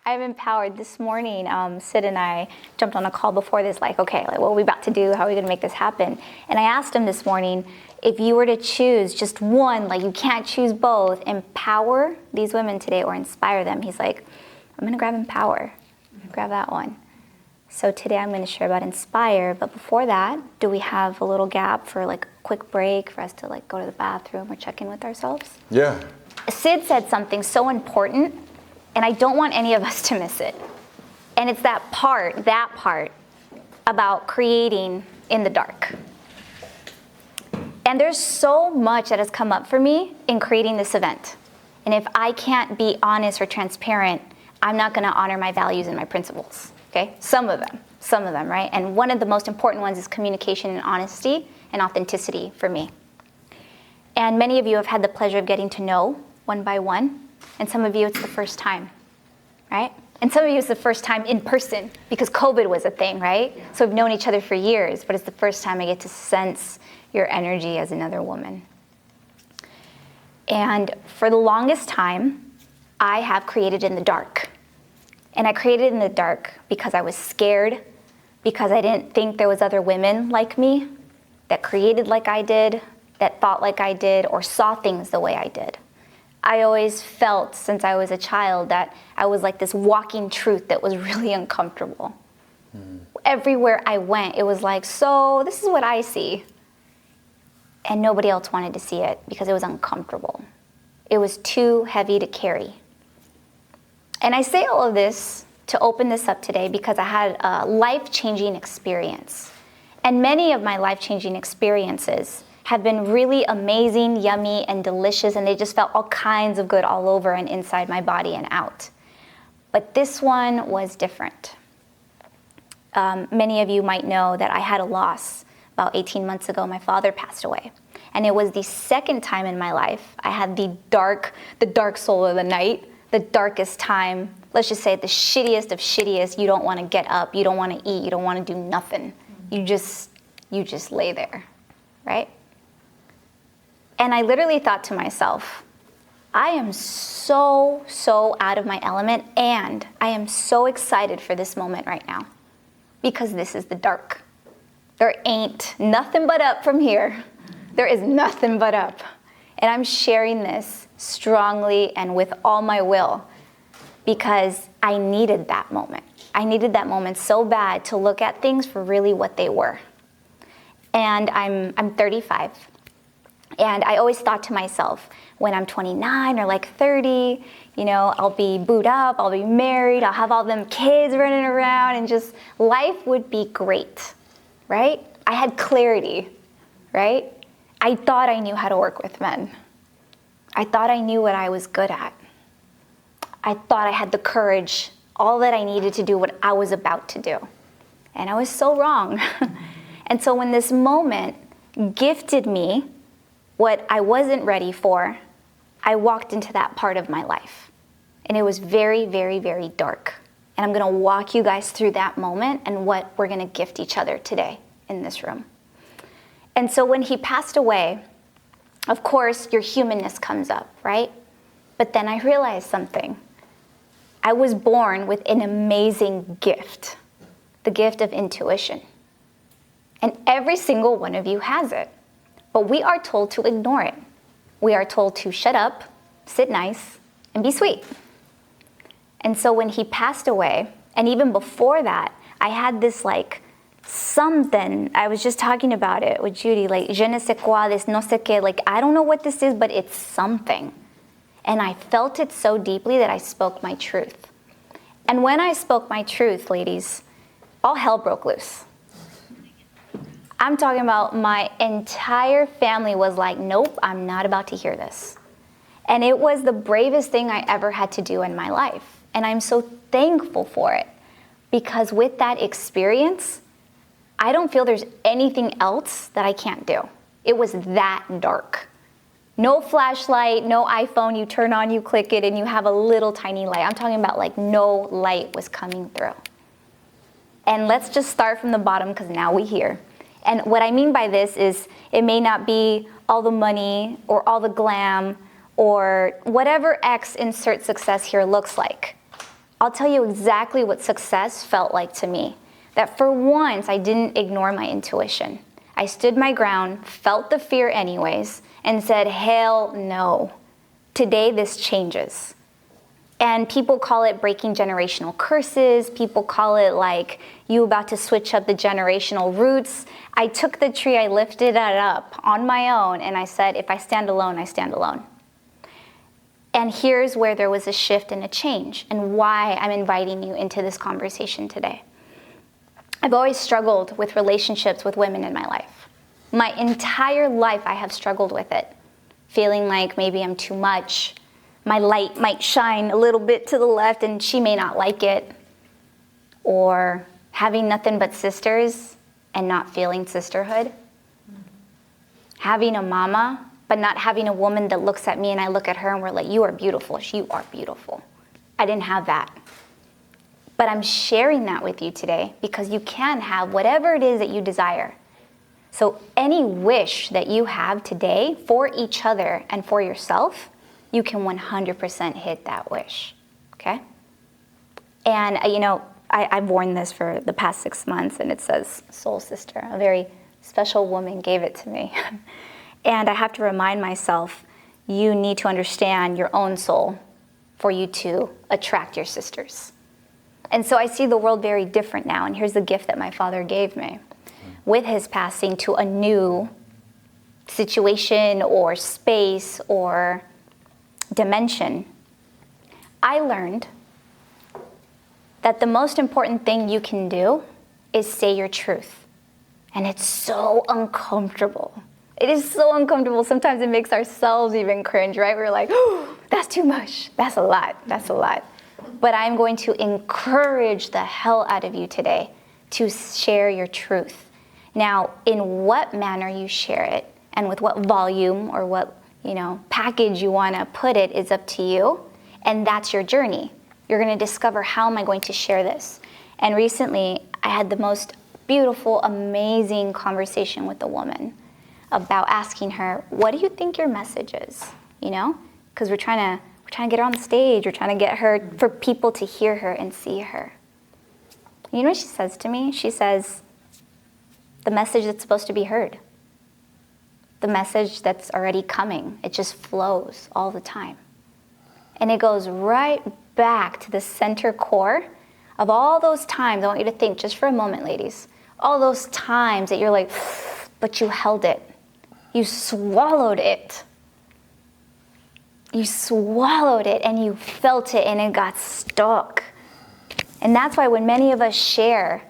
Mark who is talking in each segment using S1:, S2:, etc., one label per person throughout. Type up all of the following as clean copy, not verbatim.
S1: I'm empowered. This morning, Sid and I jumped on a call before this, okay, what are we about to do? How are we going to make this happen? And I asked him this morning, if you were to choose just one, you can't choose both, empower these women today or inspire them. He's like, I'm going to grab empower. Grab that one. So today I'm going to share about inspire. But before that, do we have a little gap for a quick break for us to go to the bathroom or check in with ourselves?
S2: Yeah.
S1: Sid said something so important, and I don't want any of us to miss it. And it's that part about creating in the dark. And there's so much that has come up for me in creating this event. And if I can't be honest or transparent, I'm not going to honor my values and my principles. Okay? Some of them, right? And one of the most important ones is communication and honesty and authenticity for me. And many of you have had the pleasure of getting to know one by one. And some of you, it's the first time, right? And some of you, it's the first time in person because COVID was a thing, right? So we've known each other for years, but it's the first time I get to sense your energy as another woman. And for the longest time, I have created in the dark. And I created in the dark because I was scared, because I didn't think there was other women like me that created like I did, that thought like I did, or saw things the way I did. I always felt since I was a child that I was like this walking truth that was really uncomfortable. Everywhere I went, it was so this is what I see. And nobody else wanted to see it because it was uncomfortable. It was too heavy to carry. And I say all of this to open this up today because I had a life-changing experience. And many of my life-changing experiences have been really amazing, yummy, and delicious, and they just felt all kinds of good all over and inside my body and out. But this one was different. Many of you might know that I had a loss. About 18 months ago, my father passed away. And it was the second time in my life I had the dark soul of the night, the darkest time, let's just say the shittiest of shittiest. You don't want to get up, you don't want to eat, you don't want to do nothing. You just lay there, right? And I literally thought to myself, I am so out of my element, and I am so excited for this moment right now because this is the dark. There ain't nothing but up from here. There is nothing but up. And I'm sharing this strongly and with all my will because I needed that moment. I needed that moment so bad to look at things for really what they were. And I'm 35. And I always thought to myself, when I'm 29 or 30, I'll be booed up, I'll be married, I'll have all them kids running around, and just life would be great, right? I had clarity, right? I thought I knew how to work with men. I thought I knew what I was good at. I thought I had the courage, all that I needed to do what I was about to do. And I was so wrong. And so when this moment gifted me what I wasn't ready for, I walked into that part of my life. And it was very, very, very dark. And I'm going to walk you guys through that moment and what we're going to gift each other today in this room. And so when he passed away, of course, your humanness comes up, right? But then I realized something. I was born with an amazing gift, the gift of intuition. And every single one of you has it. But we are told to ignore it. We are told to shut up, sit nice, and be sweet. And so when he passed away, and even before that, I had this something, I was just talking about it with Judy, je ne sais quoi, this no sé qué, I don't know what this is, but it's something. And I felt it so deeply that I spoke my truth. And when I spoke my truth, ladies, all hell broke loose. I'm talking about my entire family was like, nope, I'm not about to hear this. And it was the bravest thing I ever had to do in my life. And I'm so thankful for it because with that experience, I don't feel there's anything else that I can't do. It was that dark. No flashlight, no iPhone, you turn on, you click it, and you have a little tiny light. I'm talking about no light was coming through. And let's just start from the bottom because now we're here. And what I mean by this is it may not be all the money or all the glam or whatever X insert success here looks like. I'll tell you exactly what success felt like to me. That for once, I didn't ignore my intuition. I stood my ground, felt the fear anyways, and said, hell no. Today, this changes. And people call it breaking generational curses. People call it like you about to switch up the generational roots. I took the tree, I lifted it up on my own, and I said, if I stand alone, I stand alone. And here's where there was a shift and a change, and why I'm inviting you into this conversation today. I've always struggled with relationships with women in my life. My entire life I have struggled with it, feeling like maybe I'm too much. My light might shine a little bit to the left and she may not like it. Or having nothing but sisters and not feeling sisterhood. Having a mama, but not having a woman that looks at me and I look at her and we're like, you are beautiful, you are beautiful. I didn't have that. But I'm sharing that with you today because you can have whatever it is that you desire. So any wish that you have today for each other and for yourself, you can 100% hit that wish, okay? And, I've worn this for the past 6 months, and it says, Soul Sister. A very special woman gave it to me. And I have to remind myself, you need to understand your own soul for you to attract your sisters. And so I see the world very different now, and here's the gift that my father gave me. With his passing to a new situation or space or dimension, I learned that the most important thing you can do is say your truth. And it's so uncomfortable. It is so uncomfortable. Sometimes it makes ourselves even cringe, right? We're like, oh, that's too much. That's a lot. That's a lot. But I'm going to encourage the hell out of you today to share your truth. Now, in what manner you share it and with what volume or what package you want to put it is up to you, and that's your journey. You're going to discover, how am I going to share this? And recently, I had the most beautiful, amazing conversation with a woman about asking her, what do you think your message is? Because we're trying to get her on the stage. We're trying to get her, for people to hear her and see her. You know what she says to me? She says, the message that's supposed to be heard. The message that's already coming. It just flows all the time. And it goes right back to the center core of all those times. I want you to think just for a moment, ladies. All those times that you're like, but you held it. You swallowed it. You swallowed it and you felt it and it got stuck. And that's why when many of us share,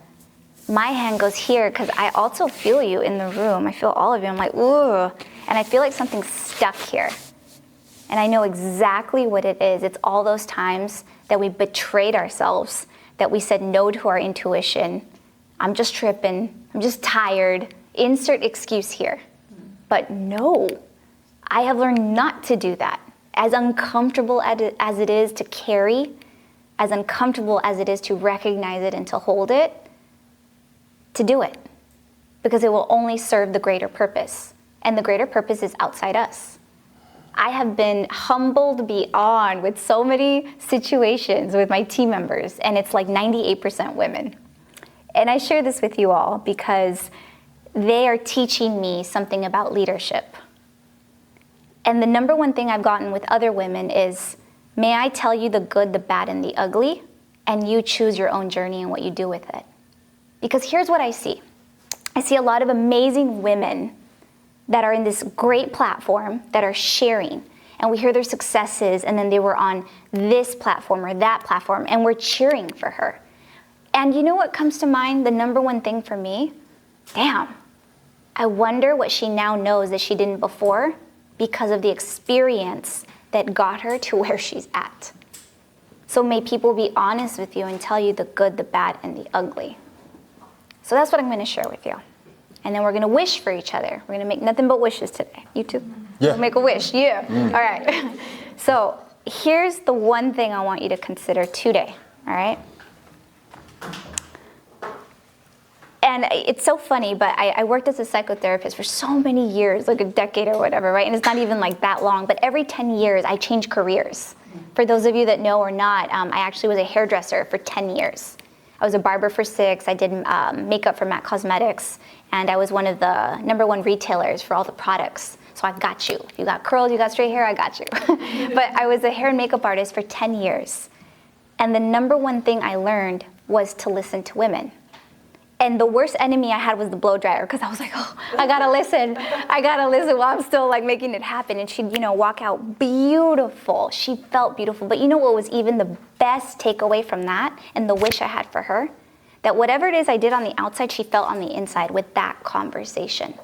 S1: my hand goes here because I also feel you in the room. I feel all of you. I'm like, ooh. And I feel like something's stuck here. And I know exactly what it is. It's all those times that we betrayed ourselves, that we said no to our intuition. I'm just tripping. I'm just tired. Insert excuse here. But no, I have learned not to do that. As uncomfortable as it is to carry, as uncomfortable as it is to recognize it and to hold it, to do it, because it will only serve the greater purpose, and the greater purpose is outside us. I have been humbled beyond with so many situations with my team members, and it's like 98% women. And I share this with you all because they are teaching me something about leadership. And the number one thing I've gotten with other women is, may I tell you the good, the bad, and the ugly, and you choose your own journey and what you do with it. Because here's what I see. I see a lot of amazing women that are in this great platform that are sharing. And we hear their successes, and then they were on this platform or that platform, and we're cheering for her. And you know what comes to mind? The number one thing for me? Damn, I wonder what she now knows that she didn't before because of the experience that got her to where she's at. So may people be honest with you and tell you the good, the bad, and the ugly. So that's what I'm going to share with you. And then we're going to wish for each other. We're going to make nothing but wishes today. You too?
S2: Yeah.
S1: We'll make a wish. Yeah. All right. So here's the one thing I want you to consider today. All right? And it's so funny, but I worked as a psychotherapist for so many years, like a decade or whatever, right? And it's not even like that long. But every 10 years, I change careers. For those of you that know or not, I actually was a hairdresser for 10 years. I was a barber for 6. I did makeup for MAC Cosmetics, and I was one of the #1 retailers for all the products. So I've got you. If you got curls, you got straight hair, I got you. But I was a hair and makeup artist for 10 years. And the #1 thing I learned was to listen to women. And the worst enemy I had was the blow dryer, because I was like, oh, I gotta listen. I gotta listen while I'm still like making it happen. And she'd, walk out beautiful. She felt beautiful. But you know what was even the best takeaway from that, and the wish I had for her? That whatever it is I did on the outside, she felt on the inside with that conversation.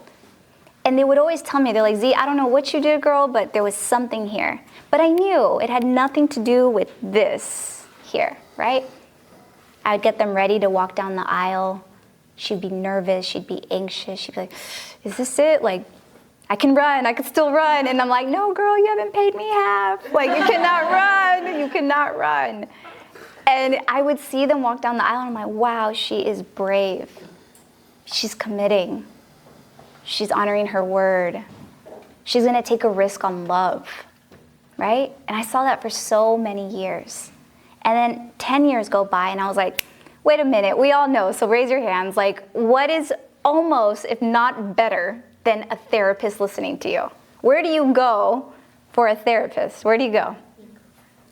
S1: And they would always tell me, they're like, Z, I don't know what you did, girl, but there was something here. But I knew it had nothing to do with this here, right? I would get them ready to walk down the aisle. She'd be nervous, she'd be anxious, she'd be like, is this it? Like, I can run, I can still run. And I'm like, no, girl, you haven't paid me half. Like, you cannot run, you cannot run. And I would see them walk down the aisle, and I'm like, wow, she is brave. She's committing. She's honoring her word. She's gonna take a risk on love, right? And I saw that for so many years. And then 10 years go by, and I was like, wait a minute, we all know, so raise your hands. Like, what is almost, if not better, than a therapist listening to you? Where do you go for a therapist? Where do you go?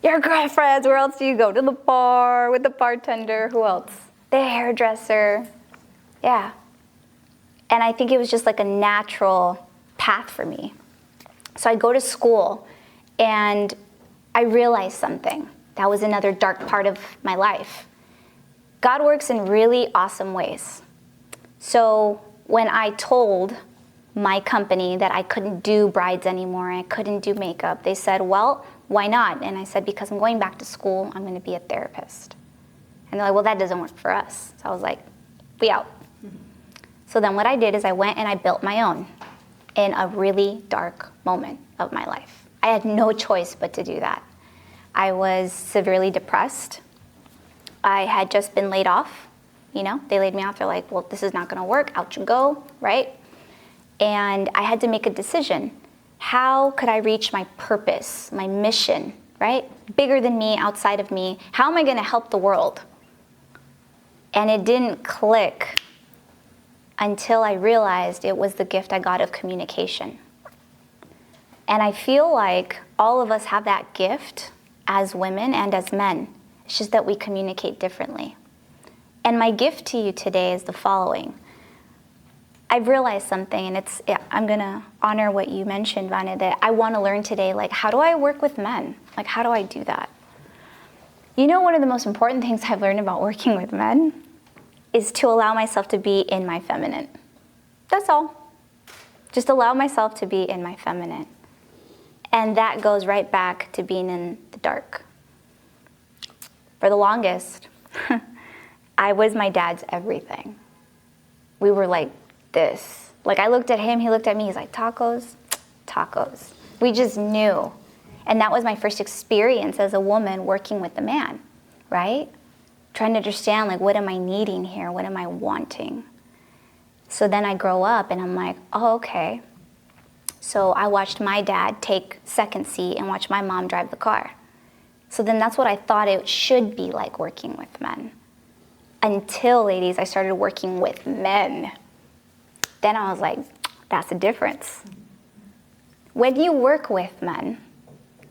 S1: Your girlfriends. Where else do you go? To the bar, with the bartender. Who else? The hairdresser. Yeah. And I think it was just like a natural path for me. So I go to school, and I realized something. That was another dark part of my life. God works in really awesome ways. So when I told my company that I couldn't do brides anymore, I couldn't do makeup, they said, well, why not? And I said, because I'm going back to school, I'm gonna be a therapist. And they're like, well, that doesn't work for us. So I was like, we out. So then what I did is I went and I built my own in a really dark moment of my life. I had no choice but to do that. I was severely depressed. I had just been laid off, they laid me off. They're like, well, this is not gonna work, out you go, right? And I had to make a decision. How could I reach my purpose, my mission, right? Bigger than me, outside of me. How am I gonna help the world? And it didn't click until I realized it was the gift I got of communication. And I feel like all of us have that gift as women and as men. It's just that we communicate differently. And my gift to you today is the following. I've realized something, and I'm gonna honor what you mentioned, Vanya, that I wanna learn today, like, how do I work with men? Like, how do I do that? One of the most important things I've learned about working with men is to allow myself to be in my feminine. That's all. Just allow myself to be in my feminine. And that goes right back to being in the dark. For the longest, I was my dad's everything. We were like this. Like, I looked at him, he looked at me, he's like, tacos, tacos. We just knew. And that was my first experience as a woman working with a man, right? Trying to understand, like, what am I needing here? What am I wanting? So then I grow up and I'm like, oh, okay. So I watched my dad take second seat and watch my mom drive the car. So then that's what I thought it should be like working with men. Until, ladies, I started working with men. Then I was like, that's the difference. When you work with men,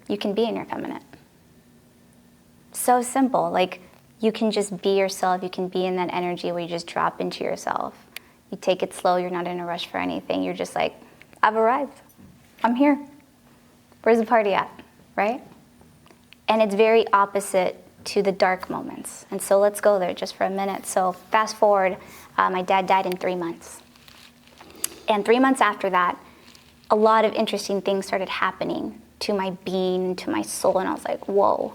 S1: you can be in your feminine. So simple. Like, you can just be yourself. You can be in that energy where you just drop into yourself. You take it slow. You're not in a rush for anything. You're just like, I've arrived. I'm here. Where's the party at, right? And it's very opposite to the dark moments. And so let's go there just for a minute. So fast forward, my dad died in 3 months. And 3 months after that, a lot of interesting things started happening to my being, to my soul, and I was like, whoa.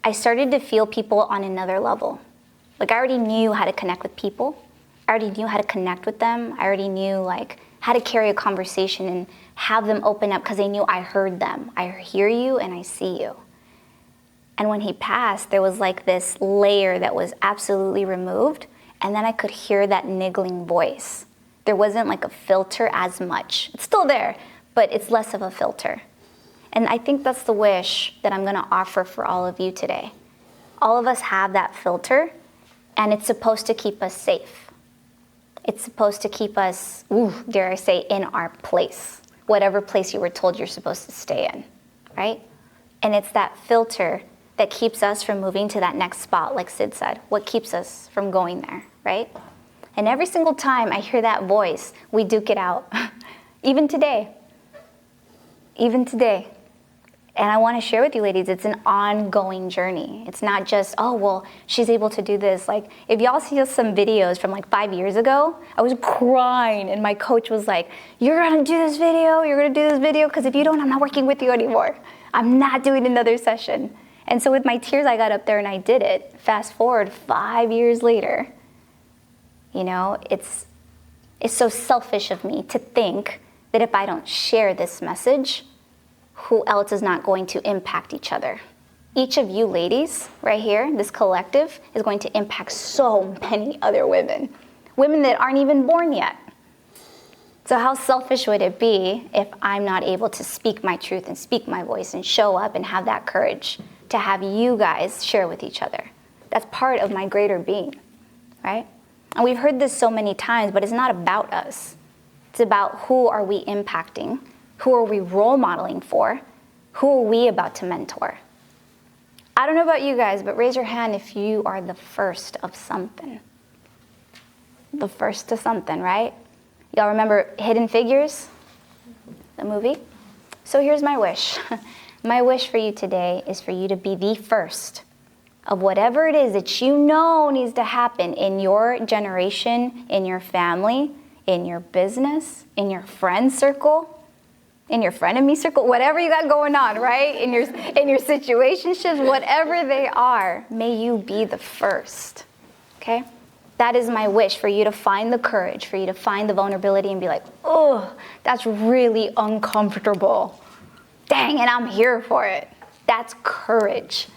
S1: I started to feel people on another level. Like, I already knew how to connect with people. I already knew how to connect with them. I already knew, like, how to carry a conversation and have them open up because they knew I heard them. I hear you and I see you. And when he passed, there was like this layer that was absolutely removed, and then I could hear that niggling voice. There wasn't like a filter as much. It's still there, but it's less of a filter. And I think that's the wish that I'm going to offer for all of you today. All of us have that filter, and it's supposed to keep us safe. It's supposed to keep us, dare I say, in our place, whatever place you were told you're supposed to stay in, right? And it's that filter that keeps us from moving to that next spot, like Sid said. What keeps us from going there, right? And every single time I hear that voice, we duke it out. Even today. And I want to share with you ladies, it's an ongoing journey. It's not just, oh, well, she's able to do this. Like, if y'all see some videos from like 5 years ago, I was crying and my coach was like, you're going to do this video, because if you don't, I'm not working with you anymore. I'm not doing another session. And so with my tears, I got up there and I did it. Fast forward 5 years later, you know, it's so selfish of me to think that if I don't share this message, who else is not going to impact each other? Each of you ladies right here, this collective, is going to impact so many other women that aren't even born yet. So how selfish would it be if I'm not able to speak my truth and speak my voice and show up and have that courage to have you guys share with each other? That's part of my greater being, right? And we've heard this so many times, but it's not about us. It's about who are we impacting? Who are we role modeling for? Who are we about to mentor? I don't know about you guys, but raise your hand if you are the first of something. The first to something, right? Y'all remember Hidden Figures, the movie? So here's my wish. My wish for you today is for you to be the first of whatever it is that you know needs to happen in your generation, in your family, in your business, in your friend circle, in your frenemy circle, whatever you got going on, right? In your situationships, whatever they are, may you be the first, okay? That is my wish, for you to find the courage, for you to find the vulnerability and be like, oh, that's really uncomfortable. Dang, and I'm here for it. That's courage.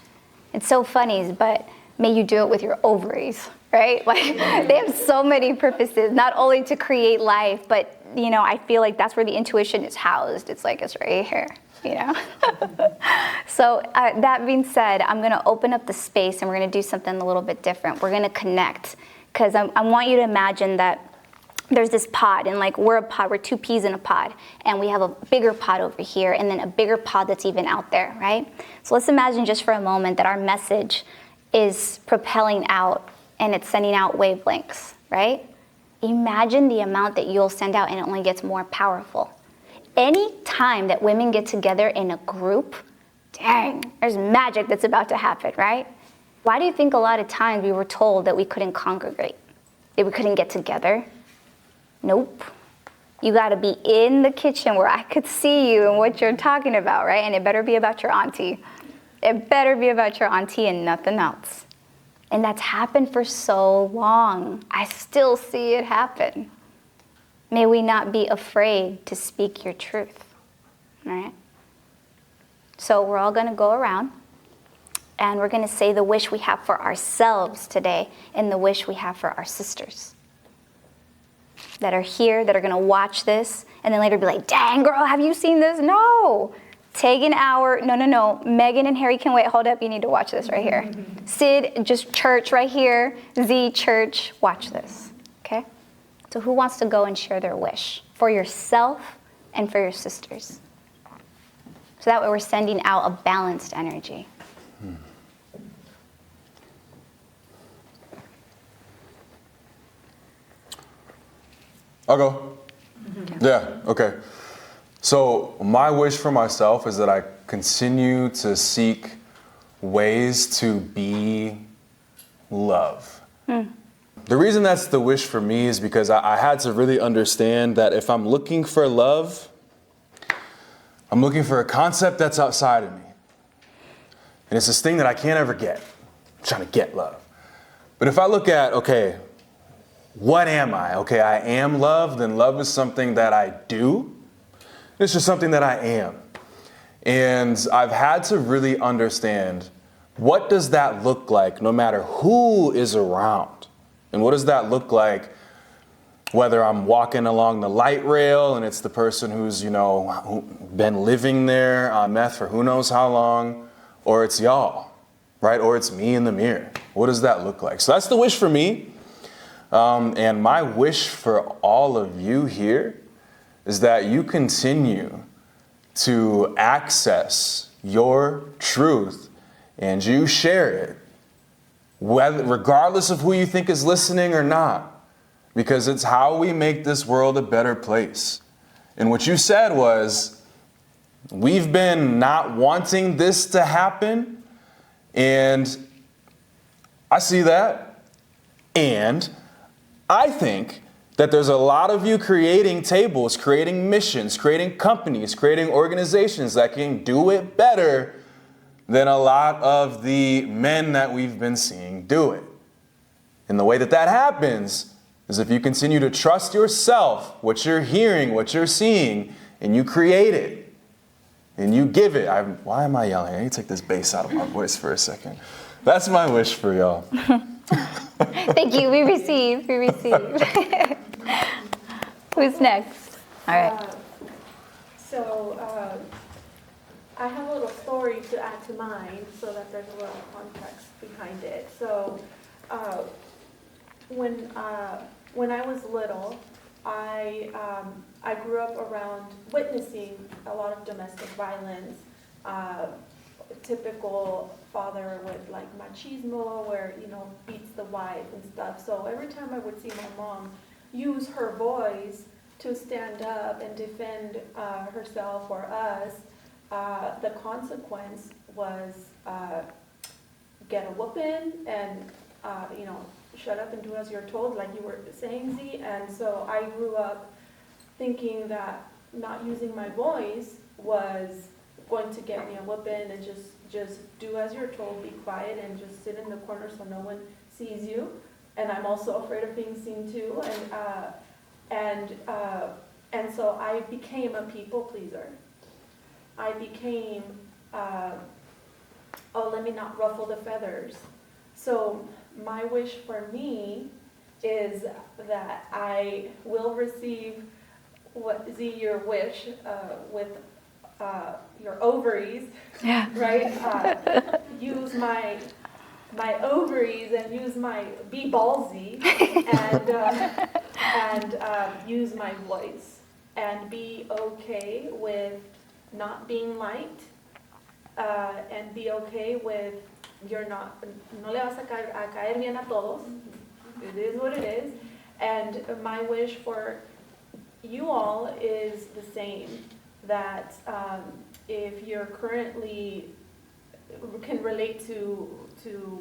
S1: It's so funny, but may you do it with your ovaries, right? Like, they have so many purposes, not only to create life, but you know, I feel like that's where the intuition is housed. It's like, it's right here, you know? So that being said, I'm going to open up the space and we're going to do something a little bit different. We're going to connect, because I want you to imagine that there's this pod, and like we're a pod, we're two peas in a pod, and we have a bigger pod over here and then a bigger pod that's even out there, right? So let's imagine just for a moment that our message is propelling out and it's sending out wavelengths, right? Imagine the amount that you'll send out, and it only gets more powerful. Any time that women get together in a group, dang, there's magic that's about to happen, right? Why do you think a lot of times we were told that we couldn't congregate, that we couldn't get together? Nope. You gotta be in the kitchen where I could see you and what you're talking about, right? And it better be about your auntie. It better be about your auntie and nothing else. And that's happened for so long. I still see it happen. May we not be afraid to speak your truth, all right? So we're all gonna go around and we're gonna say the wish we have for ourselves today and the wish we have for our sisters that are here, that are gonna watch this, and then later be like, dang girl, have you seen this? No. Take an hour. No. Megan and Harry can wait. Hold up. You need to watch this right here. Sid, just church right here. Z, church. Watch this. Okay? So who wants to go and share their wish for yourself and for your sisters? So that way we're sending out a balanced energy.
S2: I'll go. Yeah, okay. So my wish for myself is that I continue to seek ways to be love. The reason that's the wish for me is because I had to really understand that if I'm looking for love, I'm looking for a concept that's outside of me. And it's this thing that I can't ever get. I'm trying to get love. But if I look at, okay, what am I? Okay, I am love, then love is something that I do. It's just something that I am. And I've had to really understand, what does that look like no matter who is around? And what does that look like Whether I'm walking along the light rail and it's the person who's, been living there on meth for who knows how long, or it's y'all, right? Or it's me in the mirror. What does that look like? So that's the wish for me. And my wish for all of you here is that you continue to access your truth and you share it, regardless of who you think is listening or not. Because it's how we make this world a better place. And what you said was, we've been not wanting this to happen, and I see that. And I think that there's a lot of you creating tables, creating missions, creating companies, creating organizations that can do it better than a lot of the men that we've been seeing do it. And the way that happens is if you continue to trust yourself, what you're hearing, what you're seeing, and you create it, and you give it. Why am I yelling? I need to take this bass out of my voice for a second. That's my wish for y'all.
S1: Thank you. We receive. Who's next? All right.
S3: I have a little story to add to mine so that there's a little context behind it. So when I was little, I grew up around witnessing a lot of domestic violence. Typical father with like machismo, where beats the wife and stuff. So every time I would see my mom use her voice to stand up and defend herself or us, the consequence was get a whooping and shut up and do as you're told, like you were saying, Z. And so I grew up thinking that not using my voice was going to get me a whooping, and just do as you're told, be quiet, and just sit in the corner so no one sees you. And I'm also afraid of being seen too. And so I became a people pleaser. I became, let me not ruffle the feathers. So my wish for me is that I will receive your wish with your ovaries, right? Use my ovaries and be ballsy and use my voice and be okay with not being liked and be okay with no le vas a caer bien a todos. It is what it is. And my wish for you all is the same, that if you're currently can relate to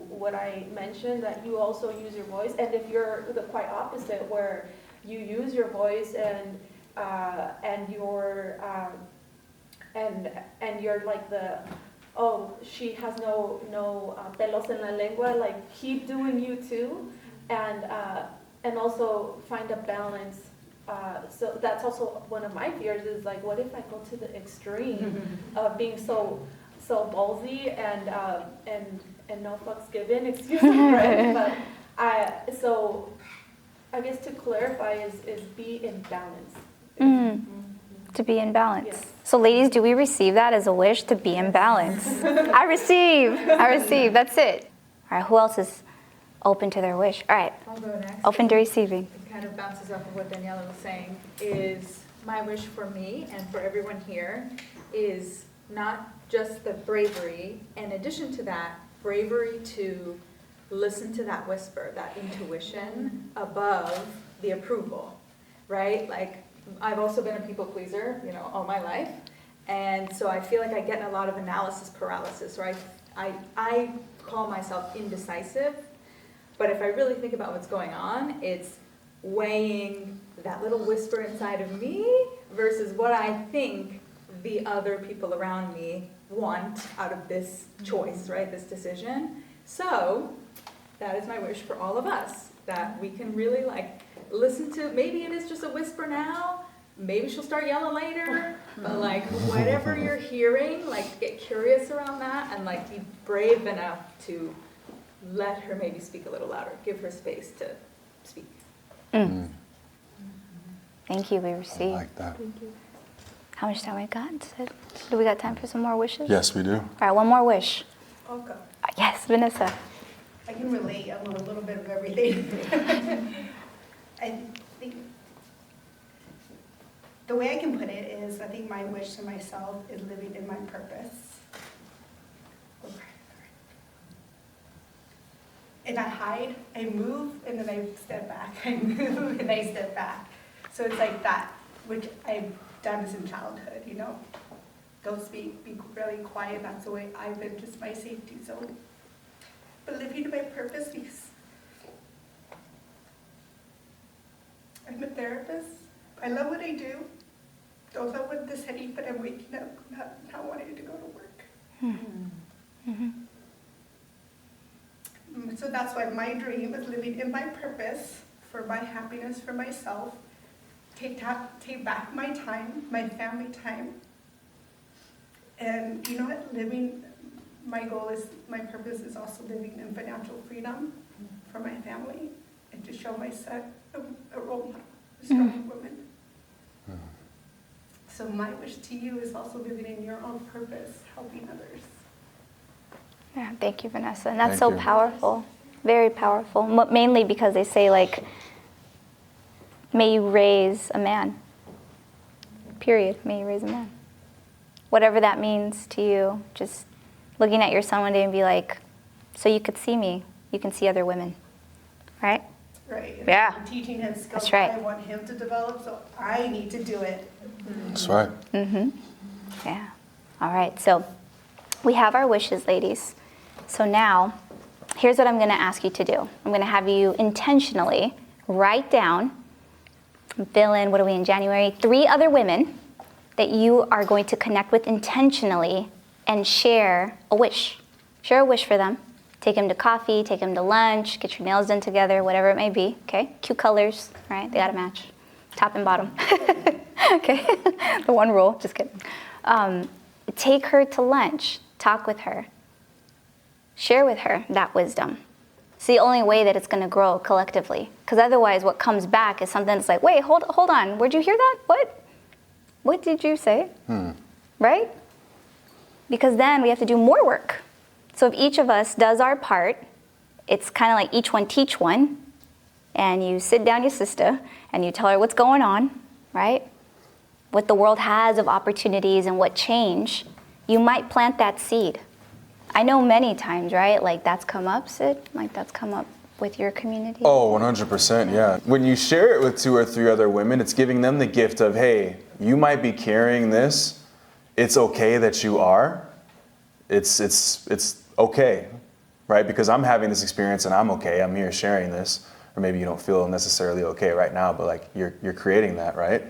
S3: what I mentioned, that you also use your voice, and if you're the quite opposite, where you use your voice and you're like the, oh, she has no pelos en la lengua, like keep doing you too, and also find a balance. So that's also one of my fears, is like, what if I go to the extreme of being so ballsy and no fucks given, excuse me, right? But so I guess to clarify is be in balance.
S1: To be in balance. Yes. So ladies, do we receive that as a wish, to be in balance? I receive. That's it. All right, who else is open to their wish? All right.
S4: I'll go next.
S1: Open to receiving.
S4: It kind of bounces off of what Daniela was saying, is my wish for me and for everyone here is not just the bravery, in addition to that, bravery to listen to that whisper, that intuition above the approval, right? Like, I've also been a people pleaser, all my life. And so I feel like I get in a lot of analysis paralysis, right? I call myself indecisive, but if I really think about what's going on, it's weighing that little whisper inside of me versus what I think the other people around me want out of this choice, right? This decision. So that is my wish for all of us, that we can really listen to, maybe it is just a whisper now, maybe she'll start yelling later, but whatever you're hearing, get curious around that and be brave enough to let her maybe speak a little louder, give her space to speak.
S1: Thank you, we
S2: I
S1: receive.
S2: like that.
S1: How much time we got? Sid? Do we got time for some more wishes?
S2: Yes, we do.
S1: All right, one more wish.
S5: I'll go.
S1: Yes, Vanessa.
S5: I can relate. I'm a little bit of everything. I think the way I can put it is, I think my wish to myself is living in my purpose. And I hide, I move, and then I step back. I move, and I step back. So it's like that, which I've done this in childhood, you know. Don't speak, be really quiet. That's the way I've been, just my safety zone. But living in my purpose, because I'm a therapist. I love what I do. Don't know what this headache, but I'm waking up not wanting to go to work. So that's why my dream is living in my purpose, for my happiness, for myself. Take back my time, my family time. And you know what? My goal is, my purpose is also living in financial freedom for my family, and to show my son a role model, a strong woman. So my wish to you is also living in your own purpose, helping others.
S1: Yeah, thank you, Vanessa. And that's
S2: Thank
S1: so
S2: you.
S1: powerful, very powerful. Mainly because they say, like, may you raise a man. Period. May you raise a man. Whatever that means to you, just looking at your son one day and be like, so you could see me, you can see other women, right?
S5: Right. And
S1: Yeah.
S5: I'm teaching him skills
S1: That's right.
S5: I want him to develop, so I need to do it.
S2: That's right.
S1: Yeah. All right. So we have our wishes, ladies. So now, here's what I'm going to ask you to do. I'm going to have you intentionally write down, fill in, what are we in January? 3 other women that you are going to connect with intentionally and share a wish. Share a wish for them. Take them to coffee, take them to lunch, get your nails done together, whatever it may be. Okay? Cute colors, right? They got to match. Top and bottom. Okay? The one rule. Just kidding. Take her to lunch. Talk with her. Share with her that wisdom. It's the only way that it's going to grow collectively. Because otherwise, what comes back is something that's like, wait, hold on. Where'd you hear that? What did you say? Right? Because then we have to do more work. So if each of us does our part, it's kind of like each one teach one. And you sit down your sister and you tell her what's going on, right? What the world has of opportunities and what change. You might plant that seed. I know many times, right? Like that's come up, Sid? Like that's come up with your community?
S2: Oh, 100%, yeah. When you share it with 2 or 3 other women, it's giving them the gift of, hey, you might be carrying this. It's okay that you are. It's okay, right? Because I'm having this experience and I'm okay. I'm here sharing this. Or maybe you don't feel necessarily okay right now, but like you're creating that, right?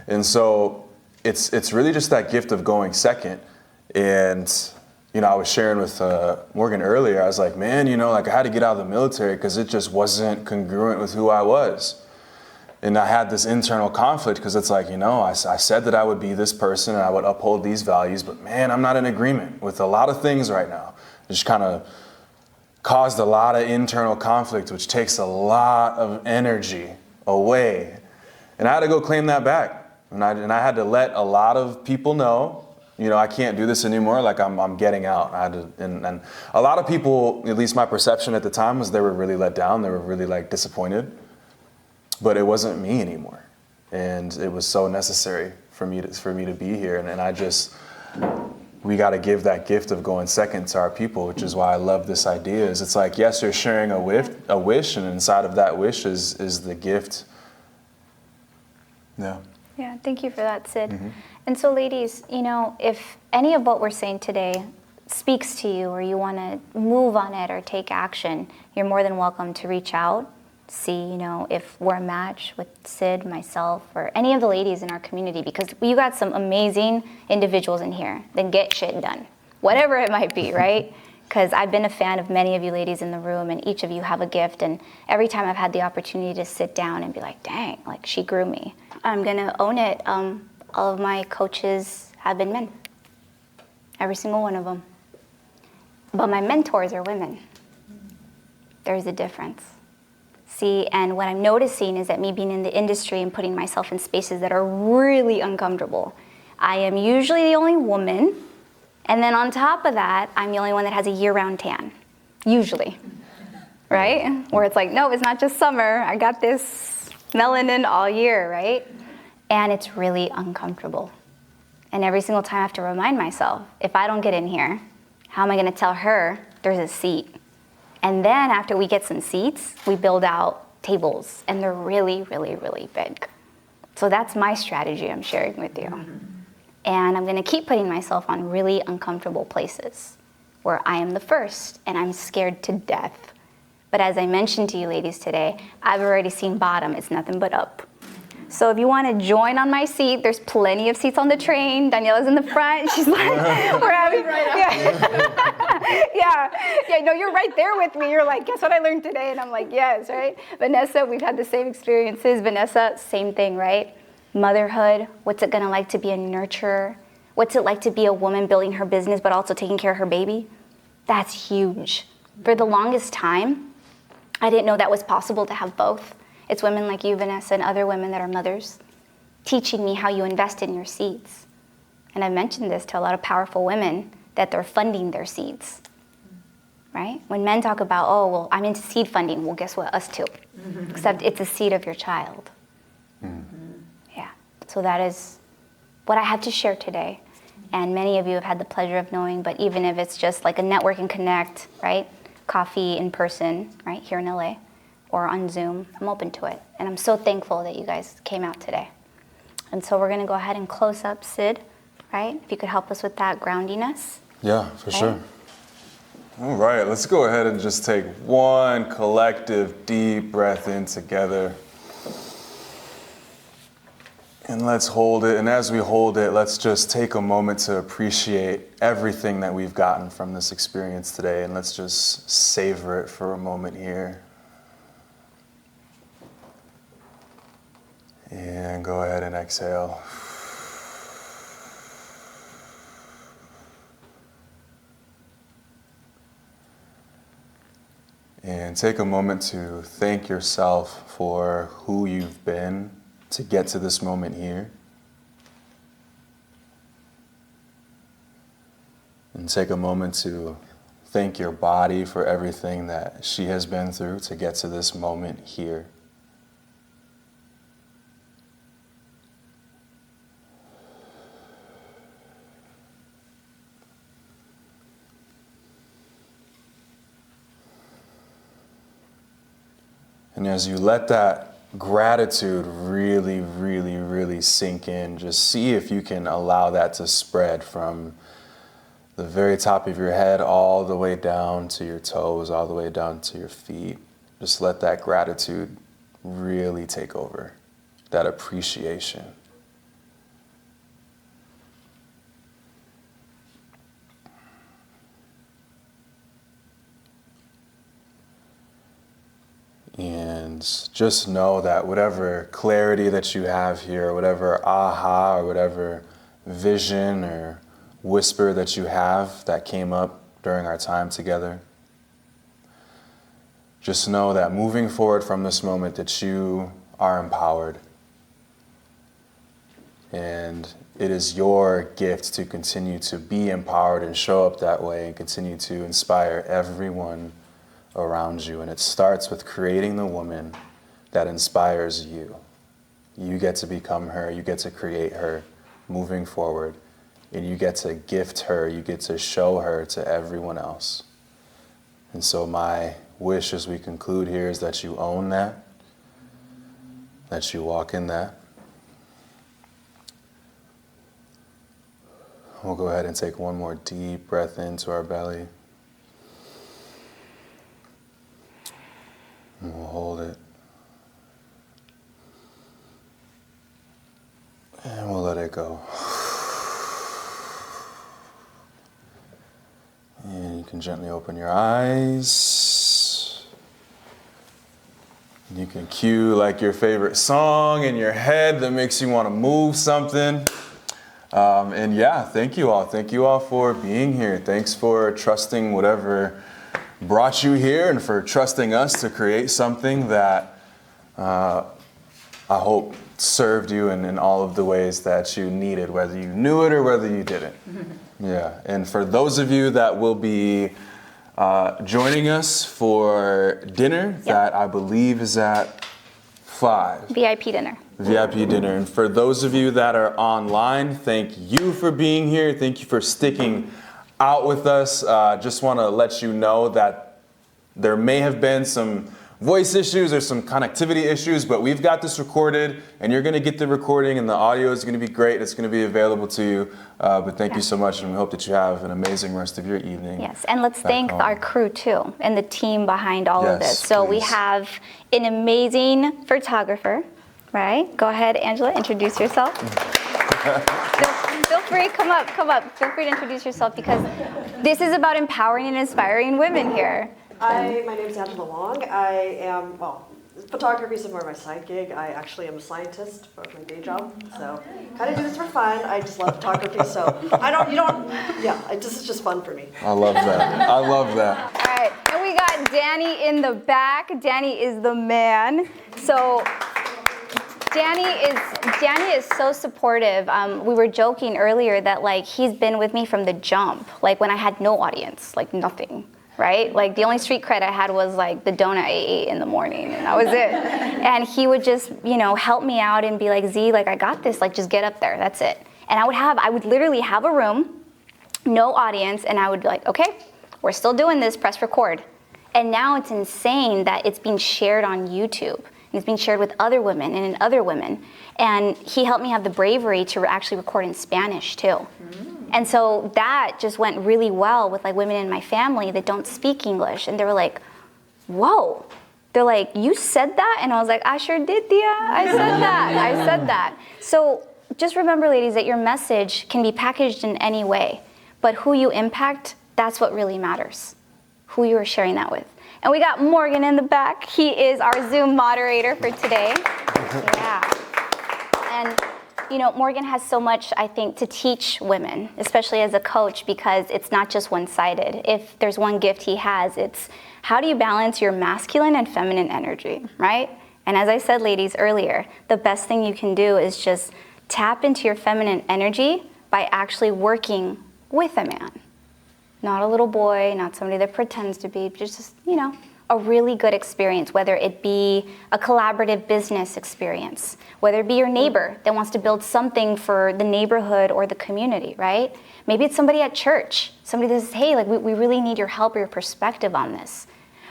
S2: And so it's really just that gift of going second. And you know, I was sharing with Morgan earlier, I was like, man, you know, like I had to get out of the military because it just wasn't congruent with who I was. And I had this internal conflict because it's like, you know, I said that I would be this person and I would uphold these values, but man, I'm not in agreement with a lot of things right now. It just kind of caused a lot of internal conflict, which takes a lot of energy away. And I had to go claim that back. And I had to let a lot of people know, you know, I can't do this anymore. Like I'm getting out. I had to, and a lot of people, at least my perception at the time was they were really let down. They were really like disappointed, but it wasn't me anymore. And it was so necessary for me to be here. And we got to give that gift of going second to our people, which is why I love this idea. Is it's like, yes, you're sharing a wish, and inside of that wish is the gift. Yeah.
S1: Yeah, thank you for that, Sid. And so, ladies, you know, if any of what we're saying today speaks to you or you want to move on it or take action, you're more than welcome to reach out, see, you know, if we're a match with Sid, myself, or any of the ladies in our community, because you got some amazing individuals in here that get shit done, whatever it might be, right? Because I've been a fan of many of you ladies in the room, and each of you have a gift, and every time I've had the opportunity to sit down and be like, dang, like she grew me. I'm gonna own it. All of my coaches have been men. Every single one of them. But my mentors are women. There's a difference. See, and what I'm noticing is that me being in the industry and putting myself in spaces that are really uncomfortable, I am usually the only woman, and then on top of that, I'm the only one that has a year-round tan, usually, right? Where it's like, no, it's not just summer, I got this melanin all year, right? And it's really uncomfortable. And every single time I have to remind myself, if I don't get in here, how am I gonna tell her there's a seat? And then after we get some seats, we build out tables, and they're really, really, really big. So that's my strategy I'm sharing with you. And I'm gonna keep putting myself on really uncomfortable places where I am the first and I'm scared to death. But as I mentioned to you ladies today, I've already seen bottom, it's nothing but up. So if you want to join on my seat, there's plenty of seats on the train. Daniela's in the front. She's like, we're having, yeah, no, you're right there with me. You're like, guess what I learned today? And I'm like, yes, right? Vanessa, we've had the same experiences. Vanessa, same thing, right? Motherhood, what's it gonna like to be a nurturer? What's it like to be a woman building her business but also taking care of her baby? That's huge. For the longest time, I didn't know that was possible to have both. It's women like you, Vanessa, and other women that are mothers, teaching me how you invest in your seeds. And I've mentioned this to a lot of powerful women, that they're funding their seeds, right? When men talk about, oh, well, I'm into seed funding, well, guess what, us too. Except it's a seed of your child. Yeah, so that is what I have to share today. And many of you have had the pleasure of knowing, but even if it's just like a network and connect, right? Coffee in person, right, here in LA. Or on Zoom, I'm open to it. And I'm so thankful that you guys came out today. And so we're gonna go ahead and close up, Sid, right? If you could help us with that groundiness.
S2: Yeah, for sure. All right, let's go ahead and just take one collective deep breath in together. And let's hold it. And as we hold it, let's just take a moment to appreciate everything that we've gotten from this experience today. And let's just savor it for a moment here. And go ahead and exhale. And take a moment to thank yourself for who you've been to get to this moment here. And take a moment to thank your body for everything that she has been through to get to this moment here. And as you let that gratitude really, really, really sink in, just see if you can allow that to spread from the very top of your head all the way down to your toes, all the way down to your feet. Just let that gratitude really take over, that appreciation. And just know that whatever clarity that you have here, whatever aha or whatever vision or whisper that you have that came up during our time together, just know that moving forward from this moment that you are empowered. And it is your gift to continue to be empowered and show up that way and continue to inspire everyone around you. And it starts with creating the woman that inspires you. You get to become her, you get to create her moving forward, and you get to gift her, you get to show her to everyone else. And so my wish as we conclude here is that you own that you walk in that. We'll go ahead and take one more deep breath into our belly. And we'll hold it. And we'll let it go. And you can gently open your eyes. You can cue like your favorite song in your head that makes you want to move something. And yeah, thank you all. Thank you all for being here. Thanks for trusting whatever brought you here and for trusting us to create something that I hope served you in all of the ways that you needed, whether you knew it or whether you didn't. Yeah, and for those of you that will be joining us for dinner, that I believe is at 5.
S1: VIP dinner.
S2: VIP dinner. And for those of you that are online, thank you for being here. Thank you for sticking out with us. Just want to let you know that there may have been some voice issues or some connectivity issues, but we've got this recorded and you're going to get the recording and the audio is going to be great. It's going to be available to you. But thank you so much, and we hope that you have an amazing rest of your evening.
S1: Yes, and let's thank our crew too and the team behind all of this. So we have an amazing photographer, right? Go ahead, Angela, introduce yourself. Feel free, come up. Feel free to introduce yourself because this is about empowering and inspiring women here.
S6: My name is Angela Wong. I am, photography is more my side gig. I actually am a scientist for my day job, so kind of do this for fun. I just love photography, so this is just fun for me.
S2: I love that. I love that.
S1: All right, and we got Danny in the back. Danny is the man. So Danny is so supportive. We were joking earlier that like he's been with me from the jump, like when I had no audience, like nothing. Right? Like the only street cred I had was like the donut I ate in the morning and that was it. And he would just, help me out and be like, Z, like I got this, like just get up there, that's it. And I would literally have a room, no audience, and I would be like, okay, we're still doing this, press record. And now it's insane that it's being shared on YouTube. And it's being shared with other women and in other women. And he helped me have the bravery to actually record in Spanish too. And so that just went really well with like women in my family that don't speak English. And they were like, whoa. They're like, you said that? And I was like, I sure did, Tia. I said that. So just remember, ladies, that your message can be packaged in any way. But who you impact, that's what really matters. Who you are sharing that with. And we got Morgan in the back. He is our Zoom moderator for today. Yeah. And Morgan has so much, I think, to teach women, especially as a coach, because it's not just one-sided. If there's one gift he has, it's how do you balance your masculine and feminine energy, right? And as I said, ladies, earlier, the best thing you can do is just tap into your feminine energy by actually working with a man. Not a little boy, not somebody that pretends to be, just a really good experience, whether it be a collaborative business experience, whether it be your neighbor that wants to build something for the neighborhood or the community, right? Maybe it's somebody at church, somebody that says, hey, like we really need your help or your perspective on this.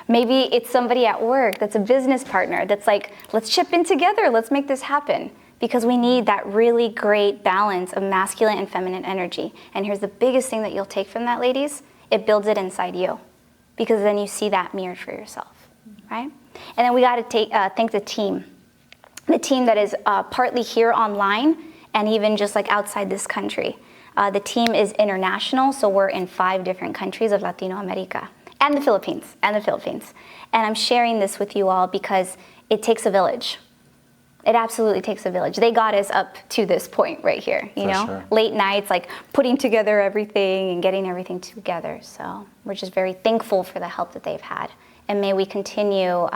S1: Maybe it's somebody at work that's a business partner that's like, let's chip in together, let's make this happen. Because we need that really great balance of masculine and feminine energy. And here's the biggest thing that you'll take from that, ladies, it builds it inside you. Because then you see that mirrored for yourself, right? And then we got to thank the team that is partly here online and even just like outside this country. The team is international, so we're in 5 different countries of Latino America and the Philippines. And I'm sharing this with you all because it takes a village. It absolutely takes a village. They got us up to this point right here, you know? Sure. Late nights, like putting together everything and getting everything together. So we're just very thankful for the help that they've had. And may we continue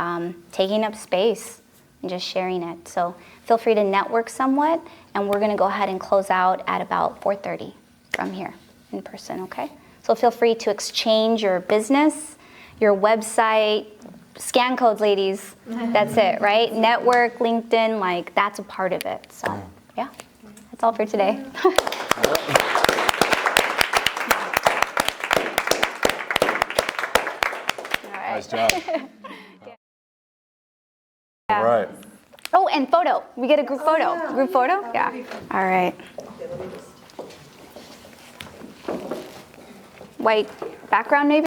S1: taking up space and just sharing it. So feel free to network somewhat, and we're gonna go ahead and close out at about 4:30 from here in person, okay? So feel free to exchange your business, your website, scan codes, ladies. That's it, right? Network, LinkedIn, like that's a part of it. So, yeah, that's all for today.
S2: Nice job. All right.
S1: Oh, and photo. We get a group photo. Yeah. Group photo? Yeah. All right. White background, maybe?